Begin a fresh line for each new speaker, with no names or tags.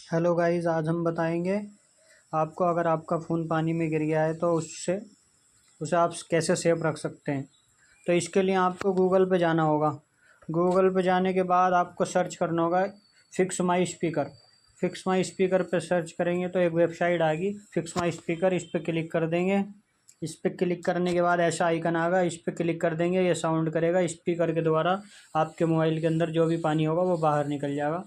Hello guys, आज हम बताएंगे आपको अगर आपका फ़ोन पानी में गिर गया है तो उससे उसे आप कैसे सेफ रख सकते हैं। तो इसके लिए आपको गूगल पे जाना होगा। गूगल पे जाने के बाद आपको सर्च करना होगा fix my speaker. Fix my speaker पे सर्च करेंगे तो एक वेबसाइट आएगी फिक्स माई स्पीकर, इस पर क्लिक कर देंगे। इस पर क्लिक करने के बाद ऐसा आइकन आएगा, इस पर क्लिक कर देंगे, ये साउंड करेगा स्पीकर के द्वारा। आपके मोबाइल के अंदर जो भी पानी होगा वो बाहर निकल जाएगा।